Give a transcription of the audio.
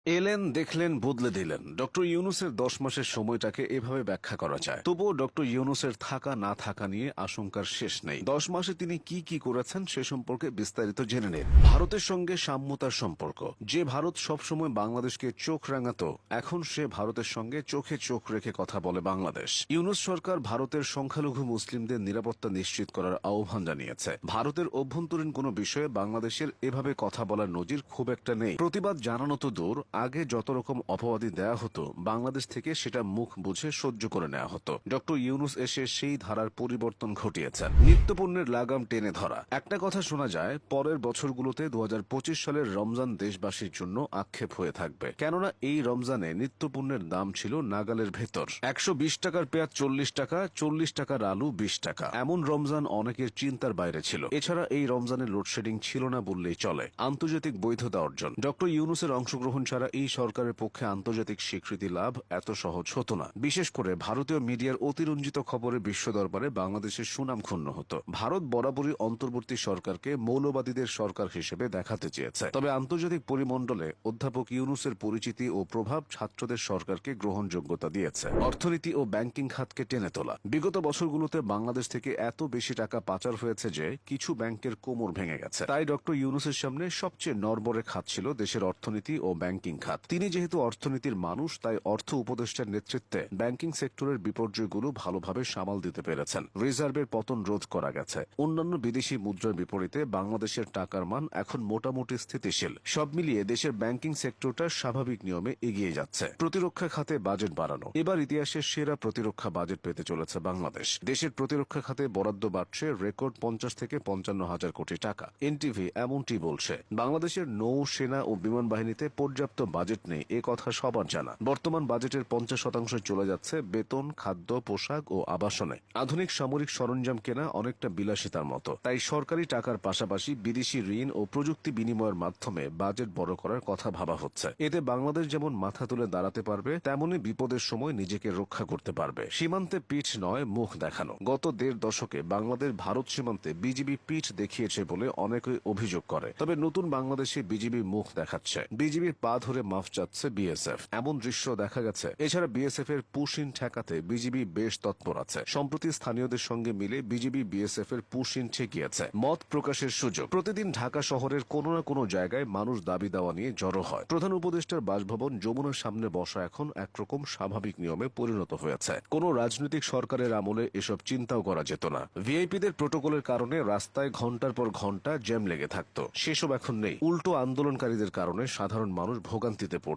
এলেন, দেখলেন, বদলে দিলেন। ডক্টর ইউনূসের 10 মাসের সময়টাকে এভাবে ব্যাখ্যা করা যায়। তবুও ডক্টর ইউনূসের থাকা না থাকা নিয়ে আশঙ্কার শেষ নেই। 10 মাসে তিনি কি কি করেছেন সে সম্পর্কে বিস্তারিত জেনে নিন। ভারতের সঙ্গে সাম্যতার সম্পর্ক। যে ভারত সবসময় বাংলাদেশকে চোখ রাঙাতো, এখন সে ভারতের সঙ্গে চোখে চোখ রেখে কথা বলে বাংলাদেশ। ইউনূস সরকার ভারতের সংখ্যালঘু মুসলিমদের নিরাপত্তা নিশ্চিত করার আহ্বান জানিয়েছে। ভারতের অভ্যন্তরীণ কোনো বিষয়ে বাংলাদেশের এভাবে কথা বলার নজির খুব একটা নেই। প্রতিবাদ জানানো তো দূর, আগে যত রকম অপবাদী দেয়া হতো বাংলাদেশ থেকে সেটা মুখ বুঝে সহ্য করে নেওয়া হতো। ডক্টর ইউনূস এসে সেই ধারার পরিবর্তন ঘটিয়েছেন। নিত্যপণ্যের লাগাম টেনে ধরা। একটা কথা শোনা যায়, পরের বছরগুলোতে 2025 সালের রমজান দেশবাসীর জন্য আক্ষেপ হয়ে থাকবে। কেননা এই রমজানে নিত্যপণ্যের দাম ছিল নাগালের ভেতর। 120 টাকার পেঁয়াজ 40 টাকা, 40 টাকার আলু 20 টাকা। এমন রমজান অনেকের চিন্তার বাইরে ছিল। এছাড়া এই রমজানের লোডশেডিং ছিল না বললেই চলে। আন্তর্জাতিক বৈধতা অর্জন। ডক্টর ইউনূসের অংশগ্রহণ ছাড়া এই সরকারের পক্ষে আন্তর্জাতিক স্বীকৃতি লাভ এত সহজ হতো না। বিশেষ করে ভারতীয় মিডিয়ার অতিরঞ্জিত খবরে বিশ্ব দরবারে বাংলাদেশের সুনাম ক্ষুণ্ণ হতো। ভারত বরাবরই অন্তর্বর্তী সরকারকে মৌলবাদীদের সরকার হিসেবে দেখাতে চেয়েছে। তবে আন্তর্জাতিক পরিমণ্ডলে অধ্যাপক ইউনূসের পরিচিতি ও প্রভাব ছাত্রদের সরকারকে গ্রহণযোগ্যতা দিয়েছে। অর্থনীতি ও ব্যাংকিং খাতকে টেনে তোলা। বিগত বছরগুলোতে বাংলাদেশ থেকে এত বেশি টাকা পাচার হয়েছে যে কিছু ব্যাংকের কোমর ভেঙে গেছে। তাই ডক্টর ইউনূসের সামনে সবচেয়ে নড়বড়ে খাত ছিল দেশের অর্থনীতি ও ব্যাংকিং খাত। তিনি যেহেতু অর্থনীতির মানুষ, তাই অর্থ উপদেষ্টার নেতৃত্বে ব্যাংকিং সেক্টরের বিপর্যয়গুলো ভালোভাবে সামাল দিতে পেরেছেন। রিজার্ভের পতন রোধ করা গেছে। অন্যান্য বিদেশি মুদ্রার বিপরীতে বাংলাদেশের টাকার মান এখন মোটামুটি স্থিতিশীল। সব মিলিয়ে দেশের ব্যাংকিং সেক্টরটা স্বাভাবিক নিয়মে এগিয়ে যাচ্ছে। প্রতিরক্ষা খাতে বাজেট বাড়ানো। এবার ইতিহাসের সেরা প্রতিরক্ষা বাজেট পেতে চলেছে বাংলাদেশ। দেশের প্রতিরক্ষা খাতে বরাদ্দ বাড়ছে রেকর্ড 50 থেকে 55 হাজার কোটি টাকা। এনটিভি এমনটি বলছে। বাংলাদেশের নৌ সেনা ও বিমান বাহিনীতে পর্যাপ্ত বাজেট নেই, এ কথা সবার জানা। বর্তমান বাজেটের 50% চলে যাচ্ছে বেতন, খাদ্য, পোশাক ও আবাসনে। আধুনিক সামরিক সরঞ্জাম কেনা অনেকটা বিলাসিতার মতো। তাই সরকারি টাকার পাশাপাশি বিদেশি ঋণ ও প্রযুক্তি বিনিময়ের মাধ্যমে বাজেট বড় করার কথা ভাবা হচ্ছে। এতে বাংলাদেশ যেমন মাথা তুলে দাঁড়াতে পারবে, তেমনি বিপদের সময় নিজেকে রক্ষা করতে পারবে। সীমান্তে পিঠ নয়, মুখ দেখানো। গত 1.5 দশকে বাংলাদেশ ভারত সীমান্তে বিজিবি পিঠ দেখিয়েছে বলে অনেকে অভিযোগ করে। তবে নতুন বাংলাদেশে বিজিবি মুখ দেখাচ্ছে। বিজিবির পা ধরে মাফ চাচ্ছে বিএসএফ, এমন দৃশ্য দেখা গেছে। এছাড়া বিএসএফ এর পুশিন ঠেকাতে বিজিবি বেশ তৎপর আছে। সম্প্রতি স্থানীয়দের সঙ্গে মিলে বিজিবি বিএসএফ এর পুশিন ঠেকিয়েছে। মত প্রকাশের সুযোগ। প্রতিদিন ঢাকা শহরের কোনো না কোনো জায়গায় মানুষ দাবি দাওয়া নিয়ে জড়ো হয়। প্রধান উপদেষ্টার বাসভবন যমুনার সামনে বসা এখন একরকম স্বাভাবিক নিয়মে পরিণত হয়েছে। কোনো রাজনৈতিক সরকারের আমলে এসব চিন্তাও করা যেত না। ভিআইপিদের প্রোটোকলের কারণে রাস্তায় ঘন্টার পর ঘন্টা জ্যাম লেগে থাকতো, সেসব এখন নেই। উল্টো আন্দোলনকারীদের কারণে সাধারণ মানুষ ভোগান্তিতে পড়ছে।